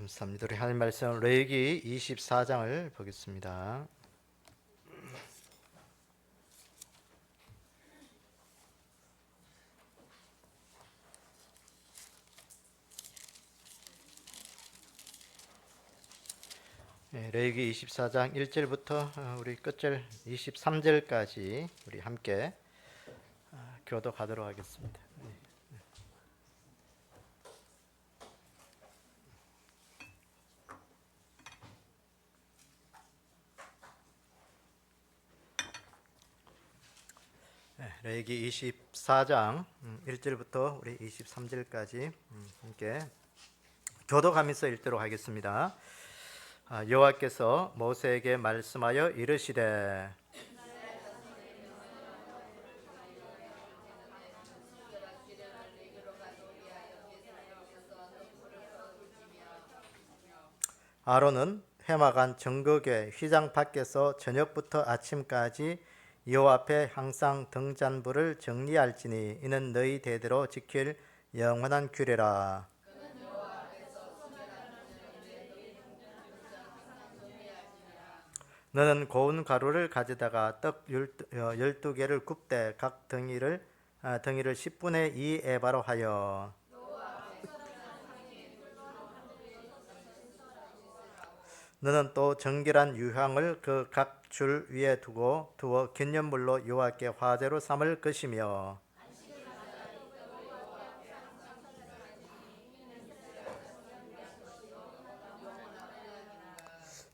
감사합니다. 우리 하나님 말씀 레위기 24장을 보겠습니다. 레위기 24장 1절부터 우리 끝절 23절까지 우리 함께 교독하도록 하겠습니다. 레위기 24장 1절부터 우리 23절까지 함께 교독하면서 읽도록 하겠습니다. 여호와께서 모세에게 말씀하여 이르시되 아론은 회막안 정극의 휘장 밖에서 저녁부터 아침까지 여호와 앞에 항상 등잔불을 정리할지니 이는 너희 대대로 지킬 영원한 규례라. 너는 고운 가루를 가져다가 떡 12개를 굽되 각 덩이를 10분의 2 에바로 하여 너는 또 정결한 유향을 그 각 줄 위에 두어 긴년물로 여호와께 화제로 삼을 것이며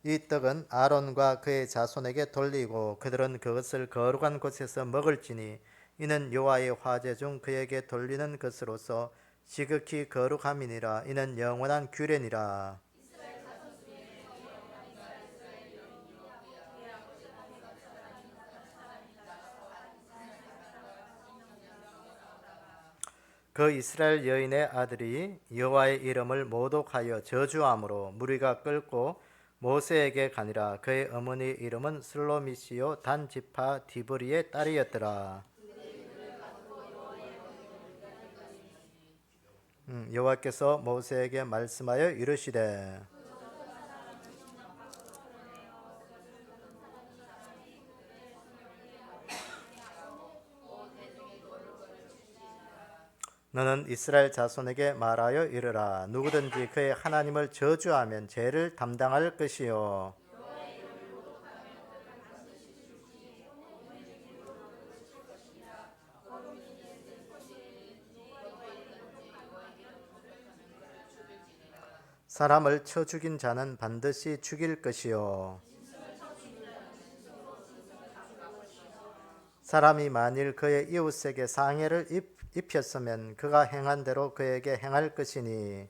이 떡은 아론과 그의 자손에게 돌리고 그들은 그것을 거룩한 곳에서 먹을지니 이는 여호와의 화제 중 그에게 돌리는 것으로서 지극히 거룩함이니라. 이는 영원한 규례니라. 그 이스라엘 여인의 아들이 여호와의 이름을 모독하여 저주함으로 무리가 끓고 모세에게 가니라. 그의 어머니 이름은 슬로미시요 단 지파 디브리의 딸이었더라. 여호와께서 모세에게 말씀하여 이르시되 너는 이스라엘 자손에게 말하여 이르라. 누구든지 그의 하나님을 저주하면 죄를 담당할 것이요 사람을 쳐 죽인 자는 반드시 죽일 것이요 사람이 만일 그의 이웃에게 상해를 입혔으면 그가 행한 대로 그에게 행할 것이니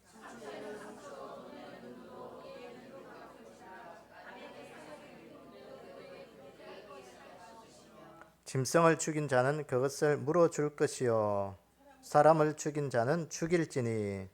짐승을 죽인 자는 그것을 물어줄 것이요 사람을 죽인 자는 죽일지니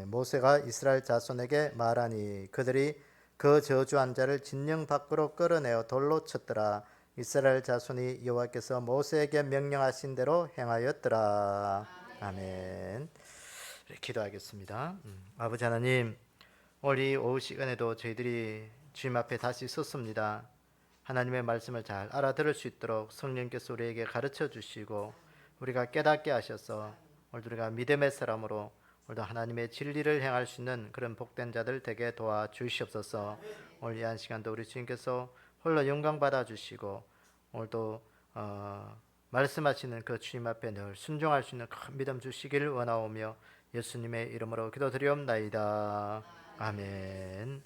모세가 이스라엘 자손에게 말하니 그들이 그 저주한 자를 진영 밖으로 끌어내어 돌로 쳤더라. 이스라엘 자손이 여호와께서 모세에게 명령하신 대로 행하였더라. 아멘. 기도하겠습니다. 아버지 하나님, 오늘 이 오후 시간에도 저희들이 주님 앞에 다시 섰습니다. 하나님의 말씀을 잘 알아들을 수 있도록 성령께서 우리에게 가르쳐 주시고 우리가 깨닫게 하셔서 오늘 우리가 믿음의 사람으로 오늘도 하나님의 진리를 행할 수 있는 그런 복된 자들 되게 도와주시옵소서. 오늘 이 한 시간도 우리 주님께서 홀로 영광 받아주시고 오늘도 말씀하시는 그 주님 앞에 늘 순종할 수 있는 큰 믿음 주시기를 원하오며 예수님의 이름으로 기도드리옵나이다. 아멘.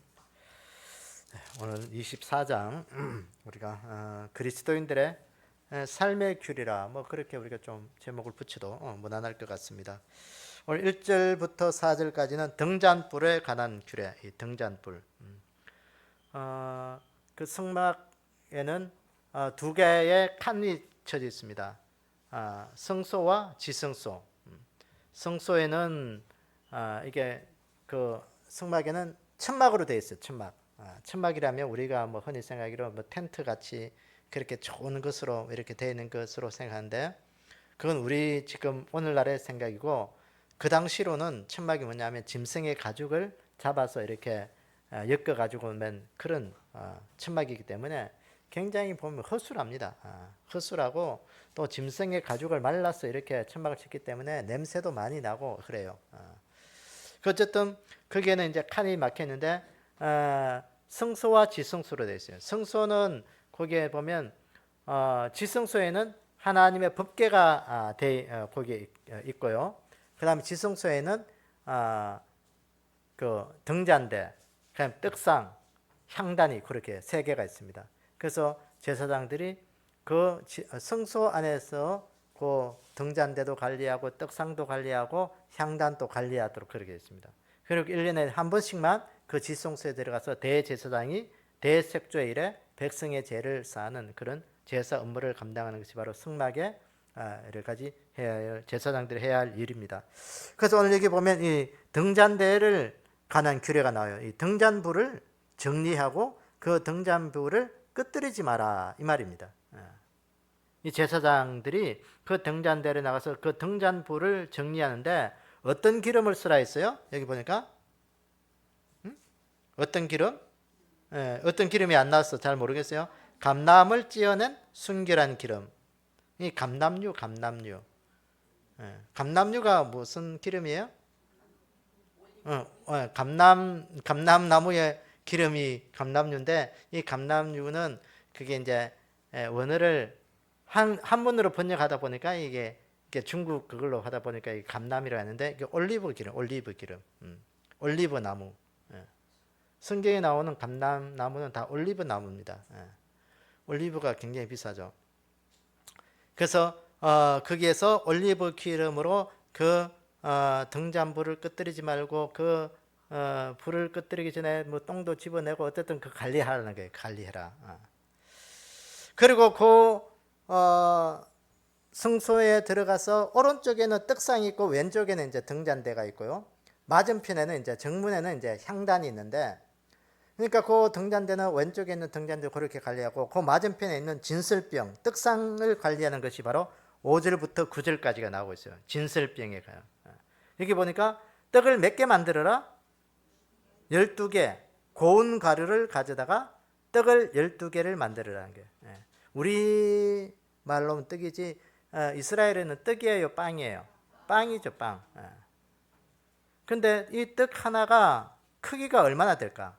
오늘 24장 우리가 그리스도인들의 삶의 규리라 그렇게 우리가 좀 제목을 붙여도 무난할 것 같습니다. 오늘 1절부터 4절까지는 등잔불에 관한 규례, 이 등잔불. 그 성막에는 두 개의 칸이 쳐져 있습니다. 성소와 지성소. 성소에는 이게 그 성막에는 천막으로 되어 있어요. 천막. 천막이라면 우리가 흔히 생각하기로 텐트 같이 그렇게 좋은 것으로 이렇게 되어 있는 것으로 생각하는데 그건 우리 지금 오늘날의 생각이고 그 당시로는 천막이 뭐냐면 짐승의 가죽을 잡아서 이렇게 엮어 가지고 맨 그런 천막이기 때문에 굉장히 보면 허술합니다. 허술하고 또 짐승의 가죽을 말라서 이렇게 천막을 쳤기 때문에 냄새도 많이 나고 그래요. 어쨌든 거기에는 이제 칸이 막혀 있는데 성소와 지성소로 되어 있어요. 성소는 거기에 보면 지성소에는 하나님의 법궤가 거기에 있고요. 그다음에 지성소에는 그 등잔대, 그다음 떡상, 향단이 그렇게 세 개가 있습니다. 그래서 제사장들이 그 성소 안에서 그 등잔대도 관리하고 떡상도 관리하고 향단도 관리하도록 그렇게 있습니다. 그리고 1년에 한 번씩만 그 지성소에 들어가서 대제사장이 대색조일에 백성의 죄를 사하는 그런 제사 업무를 감당하는 것이 바로 성막의 여러 가지 해야 할 제사장들이 해야 할 일입니다. 그래서 오늘 여기 보면 이 등잔대를 관한 규례가 나와요. 이 등잔불을 정리하고 그 등잔불을 끄뜨리지 마라 이 말입니다. 이 제사장들이 그 등잔대를 나가서 그 등잔불을 정리하는데 어떤 기름을 쓰라 했어요? 여기 보니까 어떤 기름? 어떤 기름이 안 나왔어 잘 모르겠어요. 감람을 찌어낸 순결한 기름. 이 감람류. 감람류가 무슨 기름이에요? 감람나무의 기름이 감람류인데 이 감람류는 그게 이제 원어를 한문으로 번역하다 보니까 이게 중국 그걸로 하다 보니까 이 감람이라고 하는데 이게 올리브 기름, 올리브 나무. 성경에 나오는 감람나무는 다 올리브 나무입니다. 올리브가 굉장히 비싸죠. 그래서 거기에서 올리브 기름으로 그 등잔불을 끄뜨리지 말고 그 불을 끄뜨리기 전에 뭐 똥도 집어내고 어쨌든 그 관리하라는 거예요. 관리해라. 그리고 그 성소에 들어가서 오른쪽에는 떡상이 있고 왼쪽에는 이제 등잔대가 있고요. 맞은편에는 이제 정문에는 이제 향단이 있는데 그러니까 그 등잔대는 왼쪽에 있는 등잔대 그렇게 관리하고 그 맞은편에 있는 진설병 떡상을 관리하는 것이 바로 5절부터 9절까지가 나오고 있어요. 진설병에 가요. 여기 보니까 떡을 몇 개 만들어라? 12개. 고운 가루를 가져다가 떡을 12개를 만들어라는 거예요. 우리 말로는 떡이지 이스라엘에는 떡이에요, 빵이에요? 빵이죠, 빵. 근데 이 떡 하나가 크기가 얼마나 될까?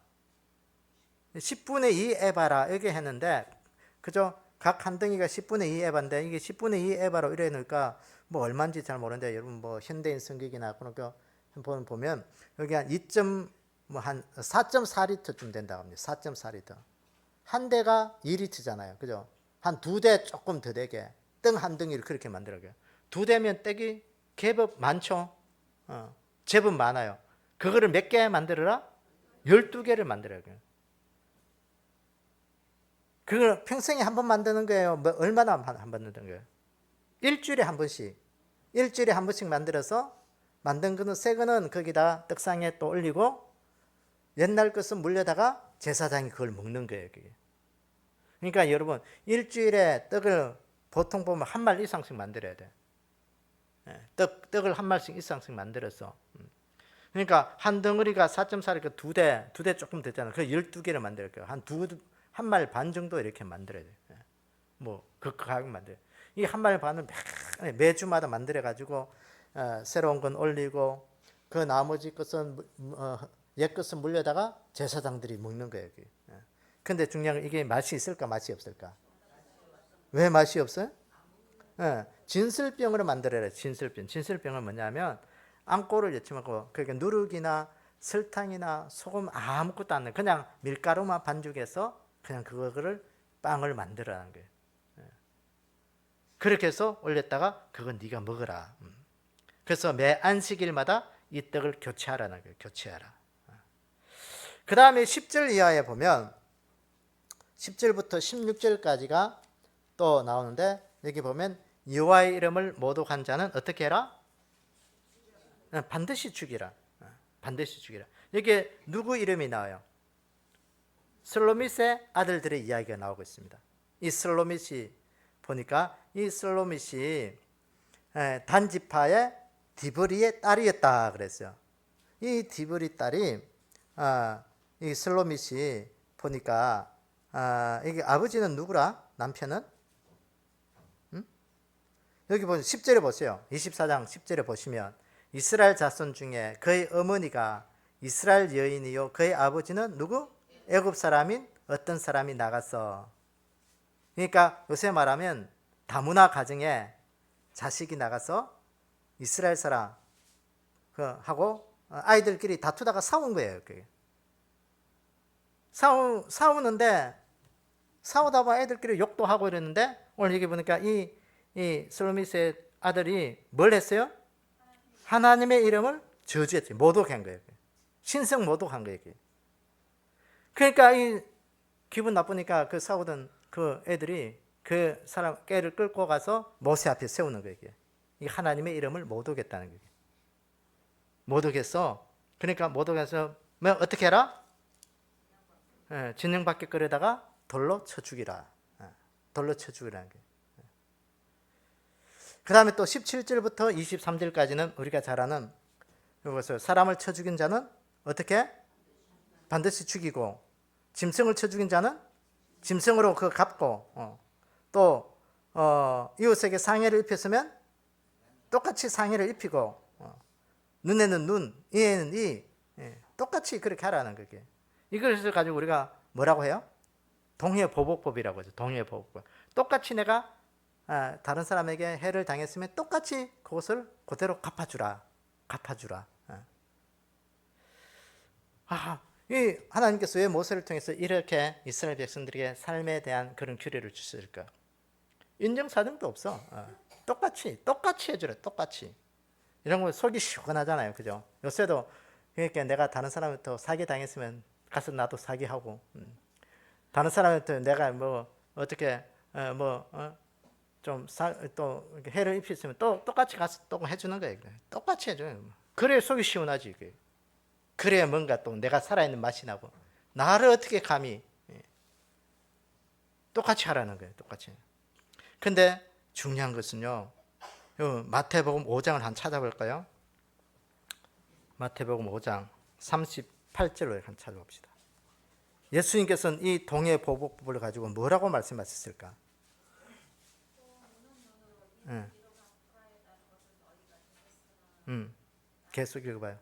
10분의 2 에바라 이렇게 했는데 그죠? 각 한 덩이가 10분의 2 에바인데 이게 10분의 2 에바로 이래 놓으니까 뭐 얼마인지 잘 모르는데 여러분 뭐 현대인 성격이나 그런 거 보면 여기 한 4.4리터쯤 된다고 합니다. 4.4리터. 한 대가 2리터잖아요. 그죠? 한 두 대 조금 더 되게 떡 한 덩이를 그렇게 만들어요. 두 대면 떡이 제법 많죠? 제법 많아요. 그거를 몇 개 만들어라? 12개를 만들어요. 그걸 평생에 한 번 만드는 거예요. 뭐 얼마나 한 번 만드는 거예요? 일주일에 한 번씩 만들어서 만든 거는 새 거는 거기다 떡상에 또 올리고 옛날 것은 물려다가 제사장이 그걸 먹는 거예요. 그게. 그러니까 여러분 일주일에 떡을 보통 보면 한 말 이상씩 만들어야 돼. 떡을 한 말씩 이상씩 만들어서. 그러니까 한 덩어리가 4.4니까 두 대 조금 됐잖아요. 그 12개를 만들 거예요. 한 말 반 정도 이렇게 만들어야 돼요. 뭐 그 가격 만들어요. 이 한 말 반은 매주마다 만들어 가지고 새로운 건 올리고 그 나머지 것은 옛 것은 물려다가 제사장들이 먹는 거예요. 근데 중요한 건 이게 맛이 있을까 맛이 없을까? 왜 맛이 없어요? 진설병으로 만들어야 진설병. 진설병은 뭐냐면 앙꼬를 넣지 말고 그러니까 누룩이나 설탕이나 소금 아무것도 안 넣어 그냥 밀가루만 반죽해서 그냥 그거를 빵을 만들어라는 거예요. 그렇게 해서 올렸다가 그건 네가 먹어라. 그래서 매 안식일마다 이 떡을 교체하라는 거예요. 교체하라. 그 다음에 10절 이하에 보면 10절부터 16절까지가 또 나오는데 여기 보면 여호와의 이름을 모독한 자는 어떻게 해라? 반드시 죽이라. 반드시 죽이라. 여기에 누구 이름이 나와요? 슬로밋의 아들들의 이야기가 나오고 있습니다. 이 슬로밋이 보니까 이 슬로밋이 단지파의 디브리의 딸이었다 그랬어요. 이 디브리 딸이 이 슬로밋이 보니까 이게 아버지는 누구라? 남편은? 여기 보면 10절에 보세요. 24장 10절에 보시면 이스라엘 자손 중에 그의 어머니가 이스라엘 여인이요 그의 아버지는 누구? 애굽 사람인 어떤 사람이 나갔어. 그러니까 요새 말하면 다문화 가정에 자식이 나가서 이스라엘 사람 하고 아이들끼리 다투다가 싸운 거예요. 그게. 싸우는데 싸우다 보면 애들끼리 욕도 하고 이랬는데 오늘 여기 보니까 이 슬로밋의 아들이 뭘 했어요? 하나님의 이름을 저주했지. 모독한 거예요. 신성 모독한 거예요. 그러니까 이 기분 나쁘니까 그 싸우던 그 애들이 그 사람 깨를 끌고 가서 모세 앞에 세우는 거예요. 이 하나님의 이름을 모독했다는 거예요. 모독했어. 그러니까 모독해서 뭐 어떻게 해라? 진영밖에 끌어다가 돌로 쳐 죽이라. 돌로 쳐 죽이라는 거예요. 그 다음에 또 17절부터 23절까지는 우리가 잘 아는 이것을 사람을 쳐 죽인 자는 어떻게? 반드시 죽이고 짐승을 쳐 죽인 자는 짐승으로 그 갚고 또 이웃에게 상해를 입혔으면 똑같이 상해를 입히고 눈에는 눈, 이에는 이 똑같이 그렇게 하라는 거게. 이것을 가지고 우리가 뭐라고 해요? 동해보복법이라고 하죠. 동해보복법. 똑같이 내가 다른 사람에게 해를 당했으면 똑같이 그것을 그대로 갚아주라. 이 하나님께서 왜 모세를 통해서 이렇게 이스라엘 백성들에게 삶에 대한 그런 규례를 주실까? 인정사정도 없어. 똑같이 해주라. 똑같이. 이런 거 속이 시원하잖아요. 그죠? 요새도 그러니까 내가 다른 사람부터 사기 당했으면 가서 나도 사기하고 다른 사람한테 내가 뭐 어떻게 또 해를 입혔으면 또 똑같이 가서 또 해주는 거예요. 똑같이 해줘요. 그래야 속이 시원하지. 그래야 뭔가 또 내가 살아있는 맛이 나고 나를 어떻게 감히 똑같이 하라는 거예요. 똑같이. 근데 중요한 것은요. 마태복음 5장을 한번 찾아볼까요? 마태복음 5장 38절로 한번 찾아봅시다. 예수님께서는 이 동해보복법을 가지고 뭐라고 말씀하셨을까? 계속 읽어봐요.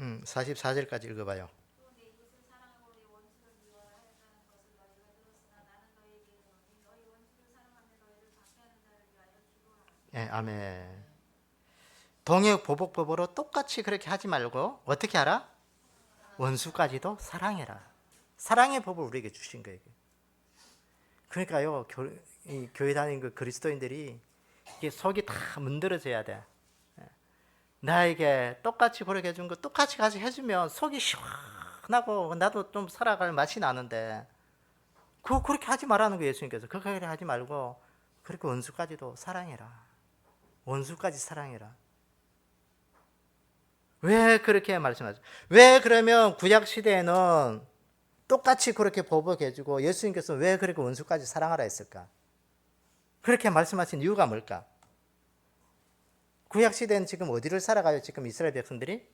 음, 44절까지 읽어봐요. 예, 아멘. 동해보복법으로 똑같이 그렇게 하지 말고 어떻게 하라? 원수까지도 사랑해라. 사랑의 법을 우리에게 주신 거예요. 그러니까요, 교회 다니는 그 그리스도인들이 이게 속이 다 문드러져야 돼. 나에게 똑같이 그렇게 해준 거 똑같이 같이 해주면 속이 시원하고 나도 좀 살아갈 맛이 나는데 그거 그렇게 하지 말라는 거예요. 예수님께서. 그렇게 하지 말고 그렇게 원수까지도 사랑해라. 원수까지 사랑해라. 왜 그렇게 말씀하죠? 왜 그러면 구약 시대에는 똑같이 그렇게 보복해주고 예수님께서 왜 그렇게 원수까지 사랑하라 했을까? 그렇게 말씀하신 이유가 뭘까? 구약 시대는 지금 어디를 살아가요? 지금 이스라엘 백성들이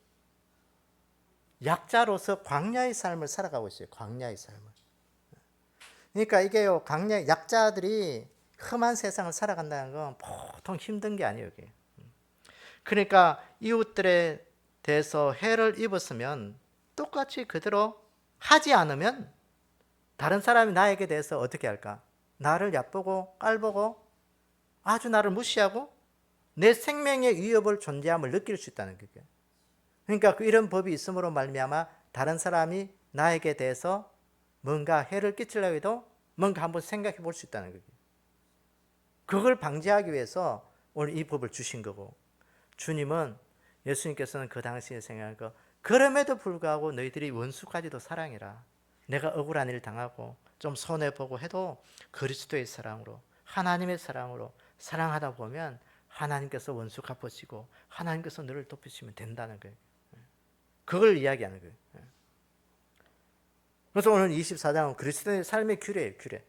약자로서 광야의 삶을 살아가고 있어요. 광야의 삶을. 그러니까 이게요, 광야 약자들이 험한 세상을 살아간다는 건 보통 힘든 게 아니에요. 이게. 그러니까 이웃들에 대해서 해를 입었으면 똑같이 그대로 하지 않으면 다른 사람이 나에게 대해서 어떻게 할까? 나를 얕보고 깔보고 아주 나를 무시하고 내 생명의 위협을 존재함을 느낄 수 있다는 거예요. 그러니까 이런 법이 있음으로 말미암아 다른 사람이 나에게 대해서 뭔가 해를 끼치려고 해도 뭔가 한번 생각해 볼 수 있다는 거예요. 그걸 방지하기 위해서 오늘 이 법을 주신 거고 주님은 예수님께서는 그 당시에 생각한 거 그럼에도 불구하고 너희들이 원수까지도 사랑해라. 내가 억울한 일 당하고 좀 손해보고 해도 그리스도의 사랑으로, 하나님의 사랑으로 사랑하다 보면 하나님께서 원수 갚으시고 하나님께서 너를 돕으시면 된다는 거예요. 그걸 이야기하는 거예요. 그래서 오늘 24장은 그리스도의 삶의 규례예요, 규례.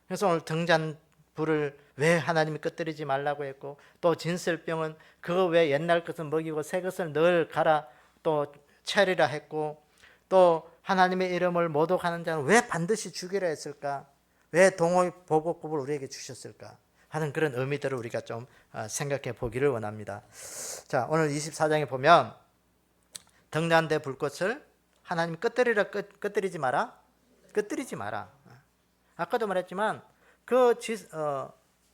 그래서 오늘 등잔불을 왜 하나님이 꺼뜨리지 말라고 했고, 또 진설병은 그거 왜 옛날 것은 먹이고 새 것을 늘 갈아 또 차리라 했고, 또 하나님의 이름을 모독하는 자는 왜 반드시 죽이라 했을까? 왜 동호의 보복법을 우리에게 주셨을까? 하는 그런 의미들을 우리가 좀 생각해 보기를 원합니다. 자, 오늘 24장에 보면 등잔대 불꽃을 하나님이 꺼뜨리지 마라. 꺼뜨리지 마라. 아까도 말했지만 그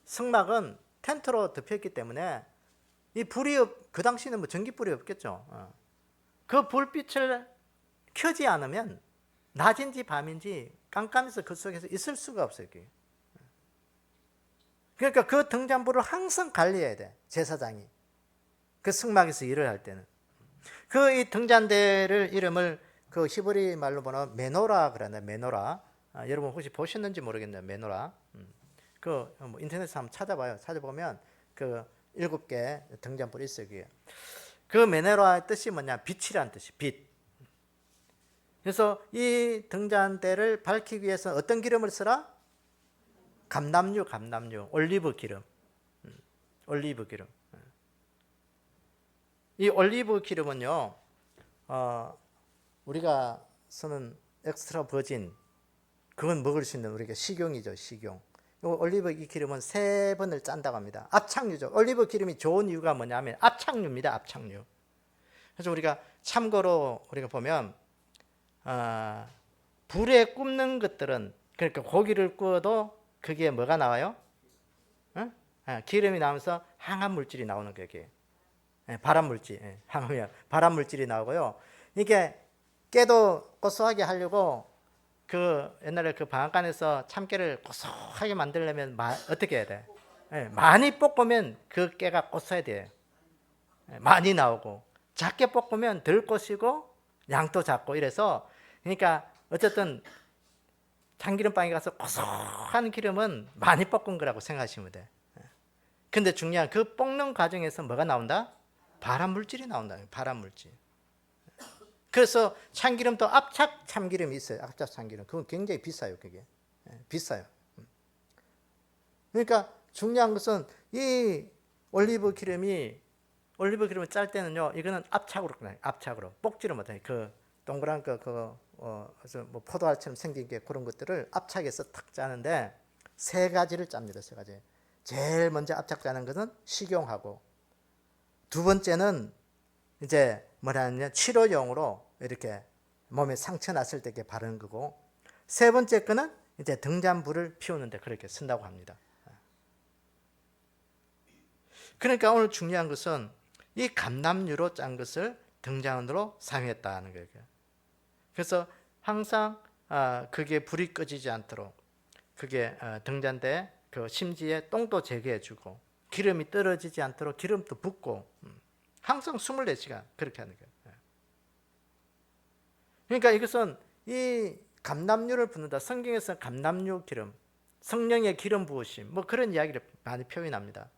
성막은 텐트로 덮였기 때문에 이 불이 그 당시에는 뭐 전기불이 없겠죠. 그 불빛을 켜지 않으면 낮인지 밤인지 깜깜해서 그 속에서 있을 수가 없어요. 그러니까 그 등잔불을 항상 관리해야 돼, 제사장이. 그 성막에서 일을 할 때는. 그 이 등잔대를 이름을 그 히브리 말로 보면 메노라 그러네, 메노라. 여러분 혹시 보셨는지 모르겠네요, 메노라. 그 뭐 인터넷에 한번 찾아봐요. 찾아보면 그 7개 등잔불이 있어요. 그 메노라의 뜻이 뭐냐? 빛이란 뜻이, 빛. 그래서 이 등잔대를 밝히기 위해서 어떤 기름을 쓰라? 감람유, 올리브 기름. 올리브 기름. 이 올리브 기름은요, 우리가 쓰는 엑스트라 버진, 그건 먹을 수 있는 우리가 식용이죠, 식용. 이 올리브 이 기름은 3번을 짠다고 합니다. 압착유죠. 올리브 기름이 좋은 이유가 뭐냐면 압착유입니다, 압착유. 그래서 우리가 참고로 우리가 보면 불에 굽는 것들은, 그러니까 고기를 구워도 그게 뭐가 나와요? 기름이 나오면서 항암 물질이 나오는 거예요. 발암 물질, 항암이야. 발암 물질이 나오고요. 이게 깨도 고소하게 하려고 그 옛날에 그 방앗간에서 참깨를 고소하게 만들려면 어떻게 해야 돼? 많이 볶으면 그 깨가 고소해야 돼요. 많이 나오고, 작게 볶으면 덜 고시고 양도 작고 이래서, 그러니까 어쨌든 참기름빵에 가서 고소한 기름은 많이 볶은 거라고 생각하시면 돼. 근데 중요한 그 볶는 과정에서 뭐가 나온다? 발암 물질이 나온다. 발암 물질. 그래서 참기름도 압착 참기름이 있어요. 압착 참기름. 그건 굉장히 비싸요. 그게 비싸요. 그러니까 중요한 것은 이 올리브 기름을 짤 때는요, 이거는 압착으로 그냥 압착으로 볶지를 못해요. 그 동그란 뭐 포도알처럼 생긴 게 그런 것들을 압착해서 탁 짜는데 3가지를 짭니다. 3가지. 제일 먼저 압착 짜는 것은 식용하고, 2번째는 이제 뭐냐면 치료용으로 이렇게 몸에 상처 났을 때 바르는 거고, 3번째 거는 이제 등잔불을 피우는데 그렇게 쓴다고 합니다. 그러니까 오늘 중요한 것은 이 감람유로 짠 것을 등잔으로 사용했다는 거예요. 그래서 항상 그게 불이 꺼지지 않도록 그게 등잔대 그 심지에 똥도 제거해주고 기름이 떨어지지 않도록 기름도 붓고 항상 24시간 그렇게 하는 거예요. 그러니까 이것은 이 감람유를 붓는다. 성경에서 감람유 기름, 성령의 기름 부으심, 뭐 그런 이야기를 많이 표현합니다.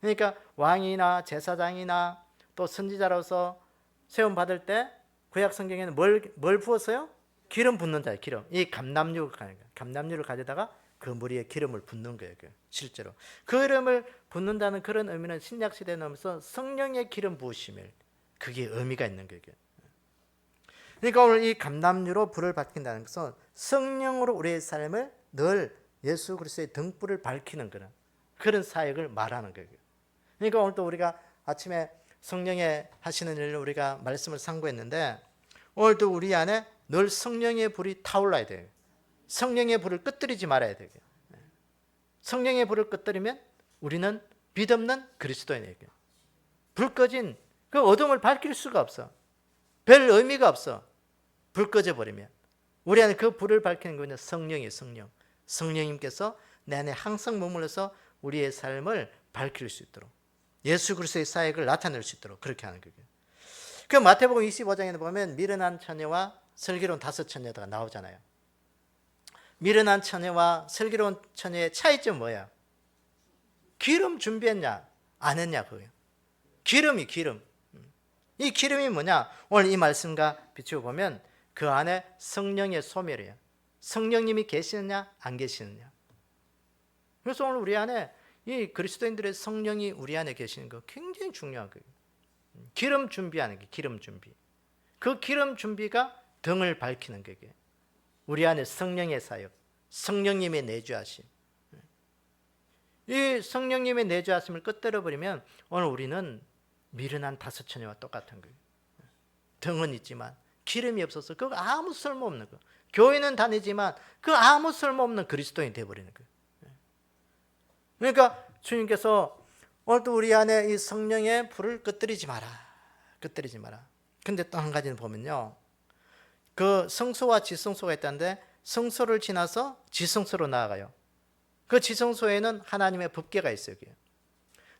그러니까 왕이나 제사장이나 또 선지자로서 세움 받을 때 구약 성경에는 뭘 부었어요? 기름 붓는 자예요. 기름. 이 감람유를 가져다가 그 머리에 기름을 붓는 거예요. 실제로 그 기름을 붓는다는 그런 의미는 신약 시대에 넘어서 성령의 기름 부으심을, 그게 의미가 있는 거예요. 그러니까 오늘 이 감람유로 불을 밝힌다는 것은 성령으로 우리의 삶을 늘 예수 그리스도의 등불을 밝히는 그런 사역을 말하는 거예요. 그러니까 오늘 또 우리가 아침에 성령의 하시는 일을 우리가 말씀을 상고했는데, 오늘도 우리 안에 늘 성령의 불이 타올라야 돼요. 성령의 불을 끄뜨리지 말아야 돼요. 성령의 불을 끄뜨리면 우리는 빛없는 그리스도인에게 불 꺼진 그 어둠을 밝힐 수가 없어. 별 의미가 없어. 불 꺼져 버리면 우리 안에 그 불을 밝히는 것은 성령이에요. 성령님께서 내 안에 항상 머물러서 우리의 삶을 밝힐 수 있도록, 예수 그리스도의 사역을 나타낼 수 있도록 그렇게 하는 거예요. 그 마태복음 25장에 보면 미련한 처녀와 슬기로운 5 처녀가 나오잖아요. 미련한 처녀와 슬기로운 처녀의 차이점 뭐야? 기름 준비했냐 안 했냐 그거예요. 기름. 이 기름이 뭐냐? 오늘 이 말씀과 비추어 보면 그 안에 성령의 소멸이에요. 성령님이 계시느냐 안 계시느냐. 그래서 오늘 우리 안에 이 그리스도인들의 성령이 우리 안에 계시는 거 굉장히 중요한 거예요. 기름 준비하는 게 기름 준비. 그 기름 준비가 등을 밝히는 게 우리 안에 성령의 사역, 성령님의 내주하심. 이 성령님의 내주하심을 끝들어 버리면 오늘 우리는 미련한 다섯 처녀와 똑같은 거예요. 등은 있지만 기름이 없어서 그거 아무 쓸모없는 거. 교회는 다니지만 그 아무 쓸모없는 그리스도인이 되어버리는 거예요. 그러니까 주님께서 오늘도 우리 안에 이 성령의 불을 끄뜨리지 마라. 끄뜨리지 마라. 근데 또 한 가지는 보면요. 그 성소와 지성소가 있다는데 성소를 지나서 지성소로 나아가요. 그 지성소에는 하나님의 법궤가 있어요.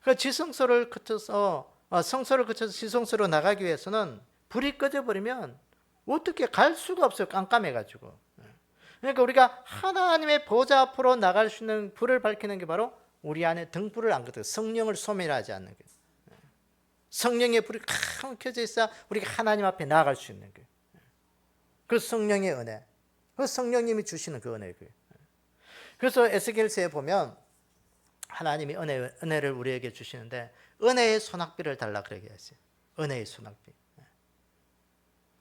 그 지성소를 거쳐서 성소를 거쳐서 지성소로 나가기 위해서는 불이 꺼져버리면 어떻게 갈 수가 없어요. 깜깜해가지고. 그러니까 우리가 하나님의 보좌 앞으로 나갈 수 있는 불을 밝히는 게 바로 우리 안에 등불을 안 끄고 성령을 소멸하지 않는 거예요. 성령의 불이 강 켜져 있어야 우리가 하나님 앞에 나아갈 수 있는 거예요. 그 성령의 은혜, 그 성령님이 주시는 그 은혜예요. 그래서 에스겔서에 보면 하나님이 은혜를 우리에게 주시는데 은혜의 소낙비를 달라 그러게 했어요. 은혜의 소낙비.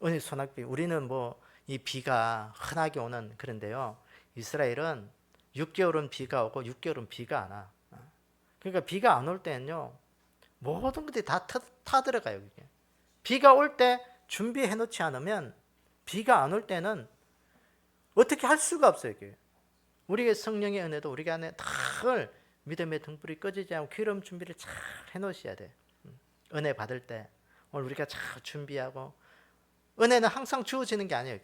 은혜의 소낙비. 우리는 뭐 이 비가 흔하게 오는 그런데요. 이스라엘은 6개월은 비가 오고 6개월은 비가 안 와. 그러니까 비가 안 올 때는요. 모든 것들이 다 타들어가요. 비가 올 때 준비해 놓지 않으면 비가 안 올 때는 어떻게 할 수가 없어요. 우리의 성령의 은혜도 우리 안에 늘 믿음의 등불이 꺼지지 않고 기름 준비를 잘 해놓으셔야 돼. 은혜 받을 때 오늘 우리가 잘 준비하고 은혜는 항상 주어지는 게 아니에요.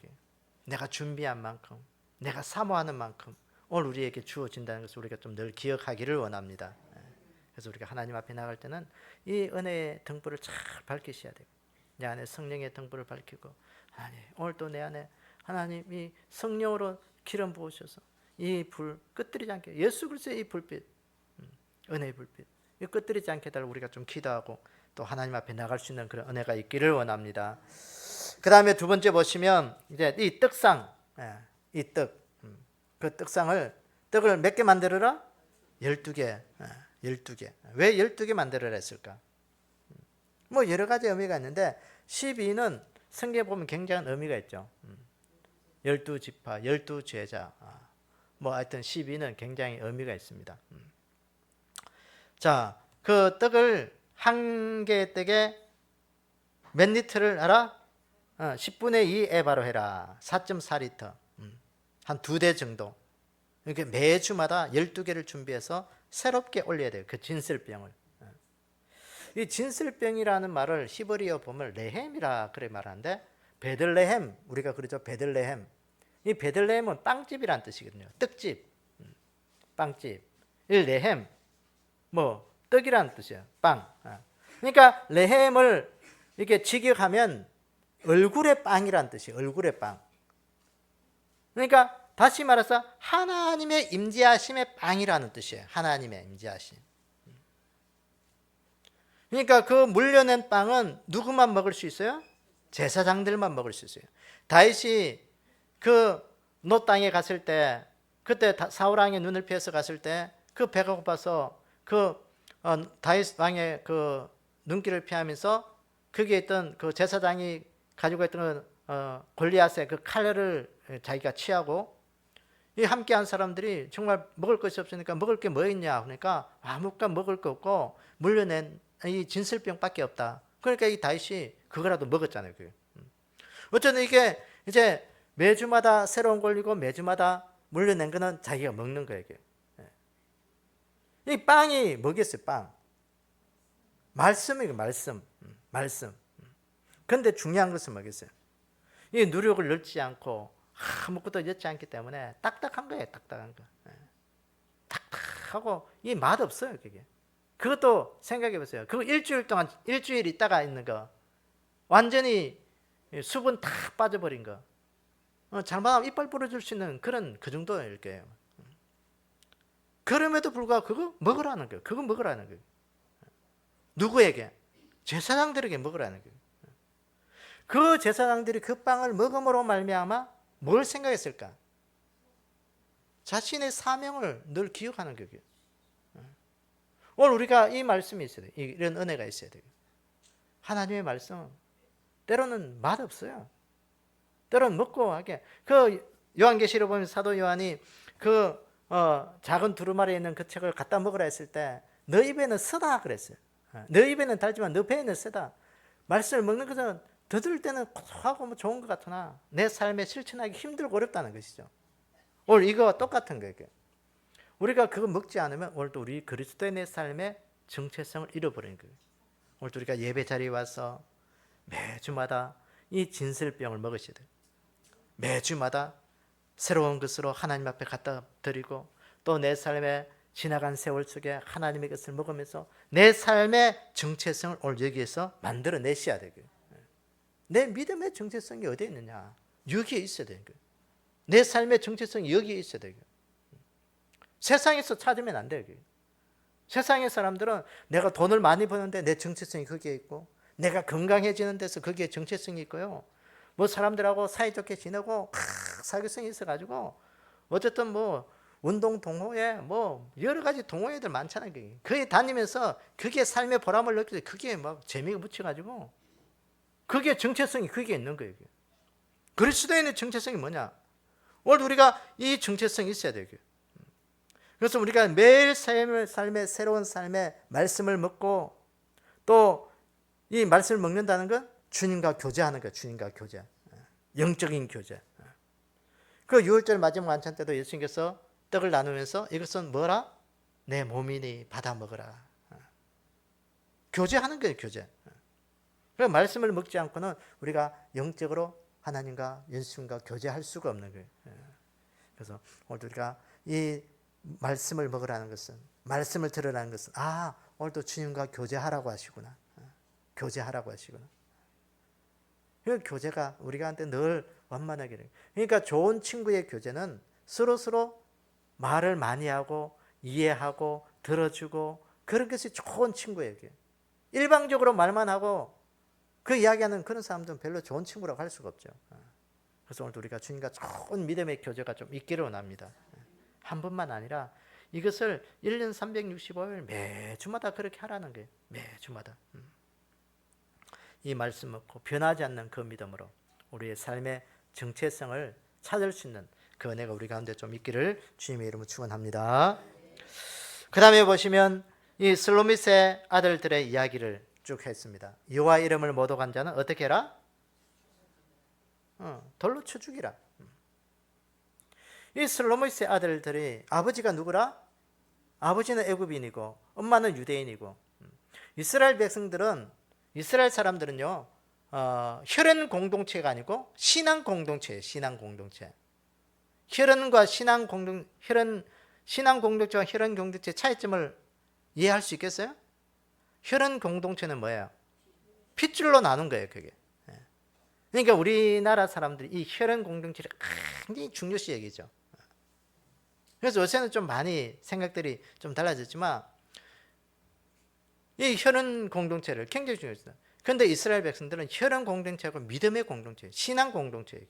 내가 준비한 만큼 내가 사모하는 만큼 오늘 우리에게 주어진다는 것을 우리가 좀 늘 기억하기를 원합니다. 그래서 우리가 하나님 앞에 나갈 때는 이 은혜의 등불을 잘 밝히셔야 돼요. 내 안에 성령의 등불을 밝히고 오늘 또 내 안에 하나님이 성령으로 기름 부으셔서 이 불 끄뜨리지 않게 예수 그리스도의 이 불빛 은혜의 불빛 이 끄뜨리지 않게 달라고 우리가 좀 기도하고 또 하나님 앞에 나갈 수 있는 그런 은혜가 있기를 원합니다. 그 다음에 두 번째 보시면 이제 이 떡상 이 떡 그 떡을 몇 개 만들어라? 12개 12개 왜 12개 만들어라 했을까? 뭐 여러 가지 의미가 있는데 12는 성경에 보면 굉장한 의미가 있죠. 12지파 12제자 뭐 하여튼 12는 굉장히 의미가 있습니다. 자, 그 떡을 한 개의 떡에 몇 리터를 알아? 10분의 2 에바로 해라. 4.4리터. 한 2대 정도. 이렇게 매주마다 12개를 준비해서 새롭게 올려야 돼요. 그 진설병을. 이 진설병이라는 말을 히브리어 보면 레헴이라 그래 말하는데 베들레헴 우리가 그러죠. 베들레헴. 이 베들레헴은 빵집이란 뜻이거든요. 떡집. 빵집. 이 레헴 뭐 떡이란 뜻이에요. 빵. 그러니까 레헴을 이렇게 직역하면 얼굴의 빵이란 뜻이에요. 얼굴의 빵. 그러니까 다시 말해서 하나님의 임재하심의 빵이라는 뜻이에요. 하나님의 임재하심. 그러니까 그 물려낸 빵은 누구만 먹을 수 있어요? 제사장들만 먹을 수 있어요. 다윗이 그 노 땅에 갔을 때 그때 사울 왕의 눈을 피해서 갔을 때 그 배가 고파서 그 다윗 왕의 그 눈길을 피하면서 거기에 있던 그 제사장이 가지고 있던 골리앗의 그 칼을 자기가 취하고 이 함께한 사람들이 정말 먹을 것이 없으니까 먹을 게 뭐 있냐 그러니까 아무것도 먹을 거 없고 물려낸 이 진설병밖에 없다. 그러니까 이 다윗이 그거라도 먹었잖아요. 어쨌든 이게 이제 매주마다 새로운 걸리고 매주마다 물려낸 거는 자기가 먹는 거예요. 이 빵이 뭐겠어요? 빵. 말씀이에요. 말씀. 그런데 중요한 것은 뭐겠어요? 이 누력을 넣지 않고 아무것도 넣지 않기 때문에 딱딱한 거예요. 딱딱한 거. 딱딱하고 이 맛없어요. 그게. 그것도 생각해 보세요. 그거 일주일 있다가 있는 거 완전히 수분 다 빠져버린 거. 잘못하면 이빨 부러질 수 있는 그런 그 정도일 거예요. 그럼에도 불구하고 그거 먹으라는 거예요. 그거 먹으라는 거예요. 누구에게? 제사장들에게 먹으라는 거예요. 그 제사장들이 그 빵을 먹음으로 말미암아 뭘 생각했을까? 자신의 사명을 늘 기억하는 거예요. 오늘 우리가 이 말씀이 있어야 돼요. 이런 은혜가 있어야 돼요. 하나님의 말씀 때로는 맛없어요. 때로는 먹고 하게. 그 요한계시록 보면 사도 요한이 그 작은 두루마리에 있는 그 책을 갖다 먹으라 했을 때 너 입에는 쓰다 그랬어요. 너 입에는 달지만 너 배에는 쓰다. 말씀을 먹는 것은 더들 때는 고소하고 뭐 좋은 것 같으나 내 삶에 실천하기 힘들고 어렵다는 것이죠. 오늘 이거와 똑같은 거예요. 우리가 그거 먹지 않으면 오늘도 우리 그리스도인의 삶의 정체성을 잃어버리는 거예요. 오늘도 우리가 예배 자리에 와서 매주마다 이 진설병을 먹으셔야 돼요. 매주마다 새로운 것으로 하나님 앞에 갖다 드리고 또 내 삶에 지나간 세월 속에 하나님의 것을 먹으면서 내 삶의 정체성을 오늘 여기에서 만들어내셔야 되고요. 내 믿음의 정체성이 어디에 있느냐? 여기에 있어야 되는 거예요. 내 삶의 정체성이 여기에 있어야 되고요. 세상에서 찾으면 안 돼요. 세상의 사람들은 내가 돈을 많이 버는데 내 정체성이 거기에 있고 내가 건강해지는 데서 거기에 정체성이 있고요. 뭐 사람들하고 사이좋게 지내고 사교성이 있어가지고 어쨌든 뭐 운동 동호회 뭐 여러 가지 동호회들 많잖아요. 그게 다니면서 그게 삶의 보람을 느끼고 그게 막 재미가 붙여가지고 그게 정체성이 그게 있는 거예요. 그리스도인의 정체성이 뭐냐? 오늘 우리가 이 정체성이 있어야 돼요. 그래서 우리가 매일 삶의 새로운 삶의 말씀을 먹고 또 이 말씀을 먹는다는 건 주님과 교제하는 거예요. 주님과 교제. 영적인 교제. 그 6월절 마지막 만찬 때도 예수님께서 떡을 나누면서 이것은 뭐라? 내 몸이니 받아 먹으라. 교제하는 거예요. 교제. 그래서 말씀을 먹지 않고는 우리가 영적으로 하나님과 예수님과 교제할 수가 없는 거예요. 그래서 오늘 우리가 이 말씀을 먹으라는 것은 말씀을 들으라는 것은 오늘도 주님과 교제하라고 하시구나. 교제하라고 하시구나. 그 교제가 우리한테 늘 완만하게 돼요. 그러니까 좋은 친구의 교제는 서로 말을 많이 하고 이해하고 들어주고 그런 것이 좋은 친구예요. 일방적으로 말만 하고 그 이야기하는 그런 사람들은 별로 좋은 친구라고 할 수가 없죠. 그래서 오늘 우리가 주님과 좋은 믿음의 교제가 좀 있기를 원합니다. 한 번만 아니라 이것을 1년 365일 매주마다 그렇게 하라는 거예요. 매주마다. 이 말씀 먹고 변하지 않는 그 믿음으로 우리의 삶의 정체성을 찾을 수 있는 그 은혜가 우리 가운데 좀 있기를 주님의 이름으로 축원합니다. 그 다음에 보시면 이 슬로미스의 아들들의 이야기를 쭉 했습니다. 여호와 이름을 모독한 자는 어떻게 해라? 돌로 쳐 죽이라. 이 슬로미스의 아들들이 아버지가 누구라? 아버지는 애굽인이고 엄마는 유대인이고 이스라엘 백성들은 이스라엘 사람들은요 혈연 공동체가 아니고 신앙 공동체예요. 신앙 공동체. 혈연과 신앙 공동체와 혈연 공동체의 차이점을 이해할 수 있겠어요? 혈연 공동체는 뭐예요? 핏줄로 나눈 거예요. 그게. 그러니까 우리나라 사람들이 이 혈연 공동체를 굉장히 중요시 여기죠. 그래서 요새는 좀 많이 생각들이 좀 달라졌지만 이 혈연 공동체를 굉장히 중요했어요. 그런데 이스라엘 백성들은 혈연 공동체하고 믿음의 공동체, 신앙 공동체예요.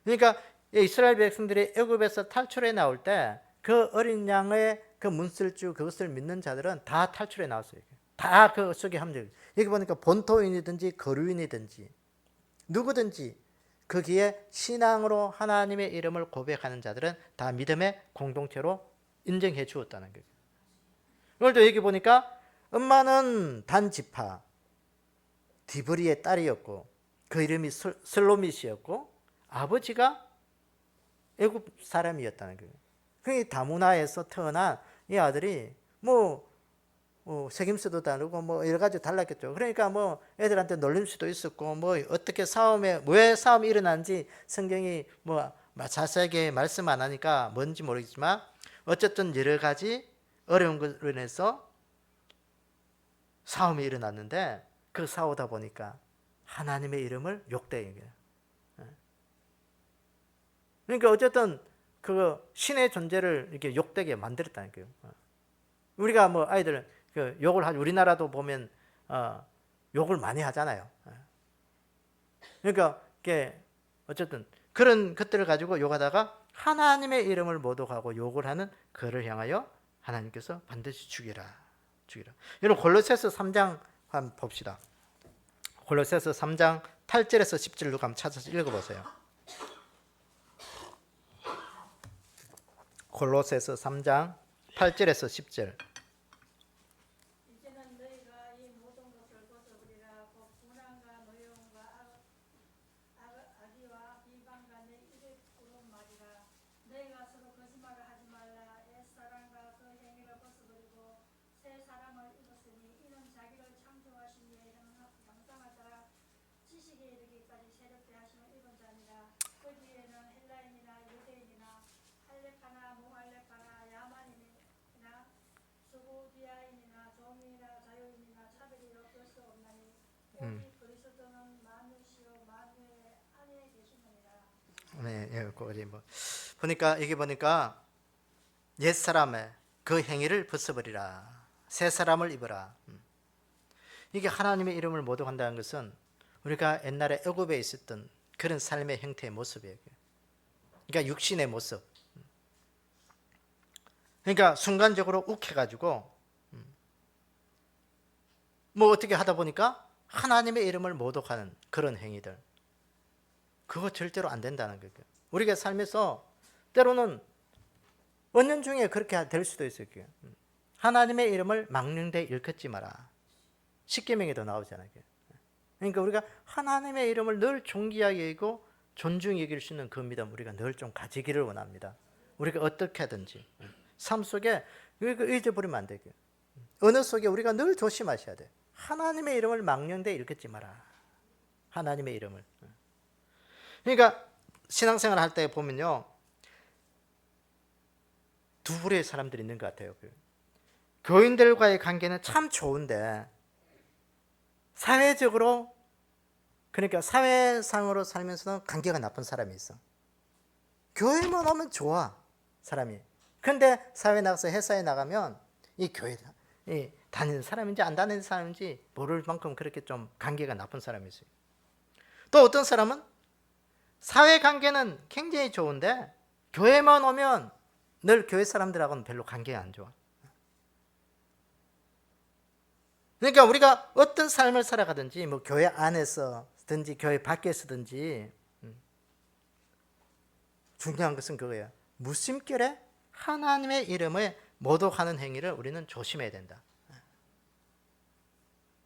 그러니까 이스라엘 백성들이 애굽에서 탈출해 나올 때 그 어린 양의 그 문설주 그것을 믿는 자들은 다 탈출해 나왔어요. 다 그 속에 함정. 여기 보니까 본토인이든지 거류인이든지 누구든지 거기에 신앙으로 하나님의 이름을 고백하는 자들은 다 믿음의 공동체로 인정해 주었다는 거예요. 오늘도 여기 보니까 엄마는 단 지파 디브리의 딸이었고 그 이름이 슬로밋이었고 아버지가 애굽 사람이었다는 거예요. 그 다문화에서 태어난 이 아들이 책임수도 다르고 뭐 여러 가지 달랐겠죠. 그러니까 뭐 애들한테 놀림수도 있었고 뭐 어떻게 왜 싸움이 일어난지 성경이 뭐 자세하게 말씀 안 하니까 뭔지 모르겠지만 어쨌든 여러 가지 어려운 것으로 인해서 싸움이 일어났는데 그 싸우다 보니까 하나님의 이름을 욕되게. 그러니까 어쨌든 그 신의 존재를 이렇게 욕되게 만들었다는 거예요. 우리가 뭐 아이들 그 욕을 하지, 우리나라도 보면 욕을 많이 하잖아요. 그러니까 이게 어쨌든 그런 것들을 가지고 욕하다가 하나님의 이름을 모독하고 욕을 하는 그를 향하여 하나님께서 반드시 죽이라. 여러분 골로새서 3장 한번 봅시다. 골로새서 3장 8절에서 10절 누가 한번 찾아서 읽어보세요. 골로새서 3장 8절에서 10절. 이제는 너희가 이 모든 것을 벗어버리라. 곧 분한과 노여움과 악의와 비방과 내 입에 꾸는 말이라. 너희가 서로 거짓말을 하지 말라. 옛사람과 그 행위를 벗어버리고 새 사람을 입었으니 이는 자기를 창조하신 이의 형상을 따라 지식에 이르기까지 새롭게 하시는 입은 자니라. 그 뒤에는 헬라인이나 유대인이나 할레카나 무할레카나 야만인이나 수구디아인이나 종이나 자유인이나 차별이 없을 수 없나니 오직 그리스도는 만유시요 만유의 안에 계시느니라. 네, 거기 뭐 보니까 이게 보니까 옛 사람의 그 행위를 벗어버리라. 새 사람을 입어라. 이게 하나님의 이름을 모독한다는 것은 우리가 옛날에 애굽에 있었던 그런 삶의 형태의 모습이에요. 그러니까 육신의 모습. 그러니까 순간적으로 욱해가지고 뭐 어떻게 하다 보니까 하나님의 이름을 모독하는 그런 행위들. 그거 절대로 안 된다는 거예요. 우리가 삶에서 때로는 은연중에 그렇게 될 수도 있어요. 하나님의 이름을 망령되이 일컫지 마라. 십계명에도 나오잖아요. 그러니까 우리가 하나님의 이름을 늘 존귀하게 여기고 존중히 여길 수 있는 그 믿음 우리가 늘 좀 가지기를 원합니다. 우리가 어떻게 하든지 삶 속에 잊어버리면 안 되고요. 언어 속에 우리가 늘 조심하셔야 돼요. 하나님의 이름을 망령되이 일컫지 마라. 하나님의 이름을. 그러니까 신앙생활 할 때 보면요, 두 부류의 사람들이 있는 것 같아요. 교인들과의 관계는 참 좋은데 사회적으로, 그러니까 사회상으로 살면서는 관계가 나쁜 사람이 있어. 교회만 오면 좋아, 사람이. 근데 사회 나가서 회사에 나가면 이 교회 다니는 사람인지 안 다니는 사람인지 모를 만큼 그렇게 좀 관계가 나쁜 사람이 있어요. 또 어떤 사람은 사회 관계는 굉장히 좋은데 교회만 오면 늘 교회 사람들하고는 별로 관계가 안 좋아. 그러니까 우리가 어떤 삶을 살아가든지 뭐 교회 안에서든지 교회 밖에서든지 중요한 것은 그거예요. 무심결에 하나님의 이름을 모독하는 행위를 우리는 조심해야 된다.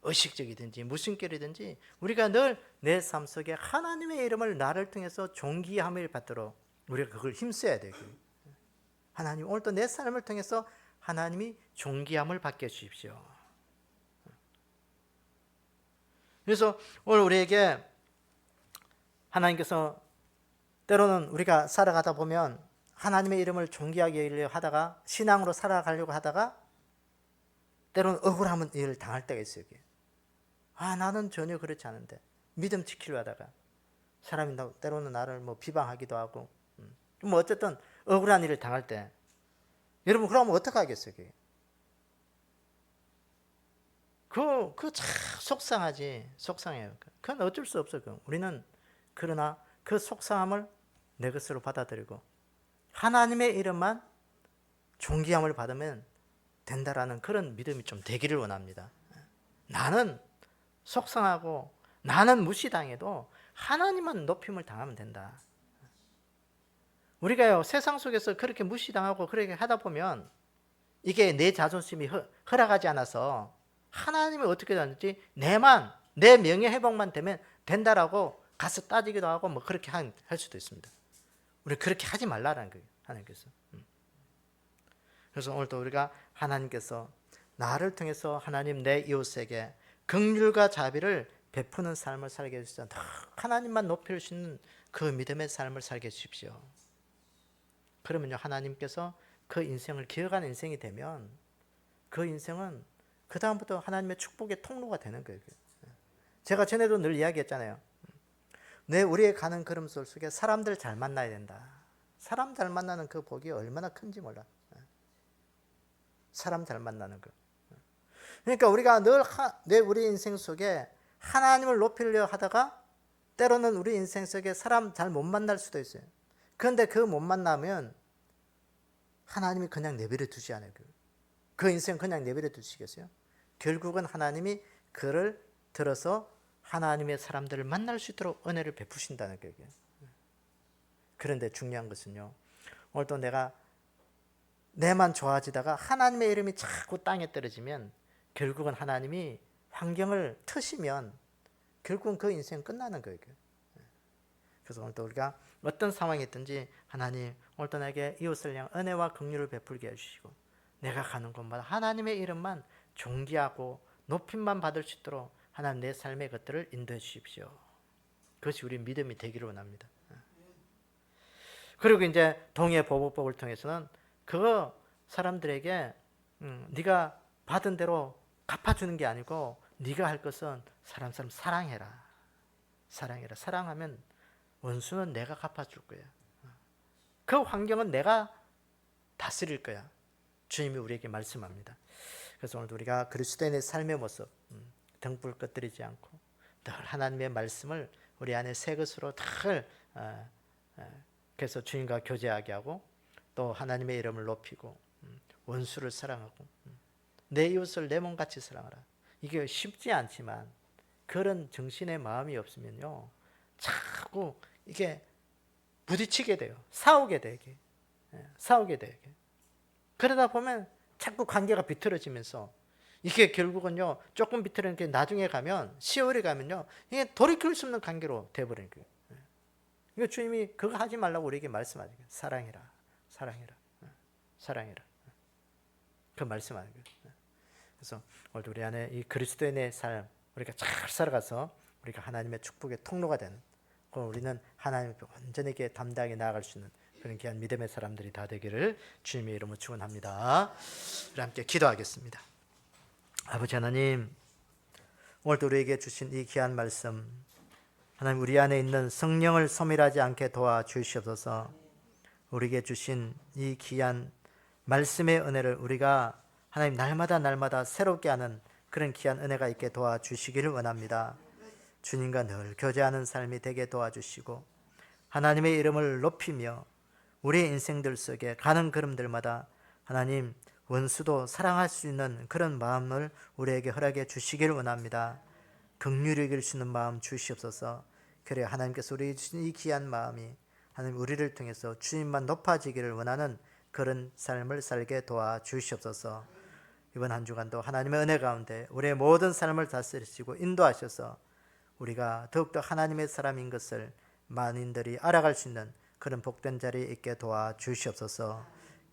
의식적이든지 무심결이든지 우리가 늘 내 삶 속에 하나님의 이름을 나를 통해서 존귀함을 받도록 우리가 그걸 힘써야 돼요. 하나님 오늘도 내 삶을 통해서 하나님이 존귀함을 받게 해주십시오. 그래서 오늘 우리에게 하나님께서 때로는 우리가 살아가다 보면 하나님의 이름을 존귀하게 여기려 하다가 신앙으로 살아가려고 하다가 때로는 억울함을 당할 때가 있어요. 나는 전혀 그렇지 않은데 믿음 지키려 하다가 사람이 때로는 나를 뭐 비방하기도 하고 뭐 어쨌든 억울한 일을 당할 때 여러분 그러면 어떻게 하겠어요? 그거 참 속상해요. 그건 어쩔 수 없어요. 우리는 그러나 그 속상함을 내 것으로 받아들이고 하나님의 이름만 존귀함을 받으면 된다라는 그런 믿음이 좀 되기를 원합니다. 나는 속상하고 나는 무시당해도 하나님만 높임을 당하면 된다. 우리가요 세상 속에서 그렇게 무시당하고 그렇게 하다 보면 이게 내 자존심이 허락하지 않아서 하나님이 어떻게 하는지 내 명예 회복만 되면 된다라고 가서 따지기도 하고 뭐 그렇게 할 수도 있습니다. 우리 그렇게 하지 말라라는 거예요. 하나님께서. 그래서 오늘도 우리가 하나님께서 나를 통해서 하나님 내 이웃에게 긍휼과 자비를 베푸는 삶을 살게 해주시죠. 하나님만 높일 수 있는 그 믿음의 삶을 살게 해주십시오. 그러면요 하나님께서 그 인생을 기억하는 인생이 되면 그 인생은 그 다음부터 하나님의 축복의 통로가 되는 거예요. 제가 전에도 늘 이야기했잖아요. 우리의 가는 걸음솔 속에 사람들 잘 만나야 된다. 사람 잘 만나는 그 복이 얼마나 큰지 몰라. 사람 잘 만나는 거. 그러니까 우리가 늘 우리 인생 속에 하나님을 높이려 하다가 때로는 우리 인생 속에 사람 잘 못 만날 수도 있어요. 그런데 그 못 만나면 하나님이 그냥 내버려 두지 않아요. 그 인생 그냥 내버려 두시겠어요? 결국은 하나님이 그를 들어서 하나님의 사람들을 만날 수 있도록 은혜를 베푸신다는 거예요. 그런데 중요한 것은요, 오늘도 내가 내만 좋아지다가 하나님의 이름이 자꾸 땅에 떨어지면 결국은 하나님이 환경을 트시면 결국은 그 인생 끝나는 거예요. 그래서 오늘도 우리가 어떤 상황이 있든지 하나님 오늘도 내게 이웃을 향한 은혜와 긍휼을 베풀게 해주시고 내가 가는 곳마다 하나님의 이름만 존귀하고 높임만 받을 수 있도록 하나님 내 삶의 것들을 인도해 주십시오. 그것이 우리 믿음이 되기를 원합니다. 그리고 이제 동해 보복법을 통해서는 그 사람들에게 네가 받은 대로 갚아주는 게 아니고 네가 할 것은 사람 사랑해라. 사랑해라. 사랑하면 원수는 내가 갚아줄 거야. 그 환경은 내가 다스릴 거야. 주님이 우리에게 말씀합니다. 그래서 오늘 우리가 그리스도인의 삶의 모습 등불 꺼뜨리지 않고 늘 하나님의 말씀을 우리 안에 새 것으로 늘 그래서 주님과 교제하게 하고 또 하나님의 이름을 높이고 원수를 사랑하고 내 이웃을 내 몸같이 사랑하라. 이게 쉽지 않지만 그런 정신의 마음이 없으면요 자꾸 이게 부딪히게 돼요. 싸우게 되게. 싸우게 되게. 그러다 보면 자꾸 관계가 비틀어지면서 이게 결국은요 조금 비틀어진 게 나중에 가면 시월이 가면요 이게 돌이킬 수 없는 관계로 돼버리는 거예요. 이거 주님이 그거 하지 말라고 우리에게 말씀하죠. 사랑해라, 사랑해라, 사랑해라. 그 말씀하는 거예요. 그래서 오늘 우리 안에 이 그리스도인의 삶 우리가 잘 살아가서 우리가 하나님의 축복의 통로가 되는 우리는 하나님의 온전하게 담대하게 나아갈 수 있는 그런 귀한 믿음의 사람들이 다 되기를 주님의 이름으로 축원합니다. 우리 함께 기도하겠습니다. 아버지 하나님, 오늘도 우리에게 주신 이 귀한 말씀 하나님 우리 안에 있는 성령을 소멸하지 않게 도와주시옵소서. 우리에게 주신 이 귀한 말씀의 은혜를 우리가 하나님 날마다 새롭게 하는 그런 귀한 은혜가 있게 도와주시기를 원합니다. 주님과 늘 교제하는 삶이 되게 도와주시고 하나님의 이름을 높이며 우리의 인생들 속에 가는 걸음들마다 하나님 원수도 사랑할 수 있는 그런 마음을 우리에게 허락해 주시기를 원합니다. 긍휼히 여길 수 있는 마음 주시옵소서. 그래 하나님께서 우리에게 주신 이 귀한 마음이 하나님 우리를 통해서 주님만 높아지기를 원하는 그런 삶을 살게 도와주시옵소서. 이번 한 주간도 하나님의 은혜 가운데 우리의 모든 삶을 다스리시고 인도하셔서 우리가 더욱더 하나님의 사람인 것을 만인들이 알아갈 수 있는 그런 복된 자리에 있게 도와주시옵소서.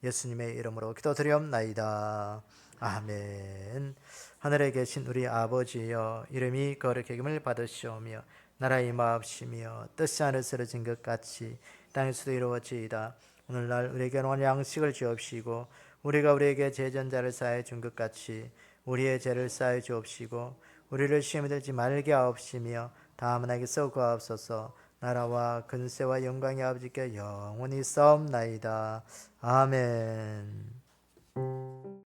예수님의 이름으로 기도드리옵나이다. 아멘. 하늘에 계신 우리 아버지여, 이름이 거룩히 여김을 받으시오며 나라의 임하옵시며 뜻이 하늘에서 이루어진 것 같이 땅에서도 이루어지이다. 오늘날 우리에게 오늘 양식을 주옵시고 우리가 우리에게 죄전자를 사하여 준 것 같이 우리의 죄를 사하여 주옵시고 우리를 시험에 들지 말게 하옵시며 다만 악에서 구하옵소서. 나라와 근세와 영광이 아버지께 영원히 싸움나이다. 아멘.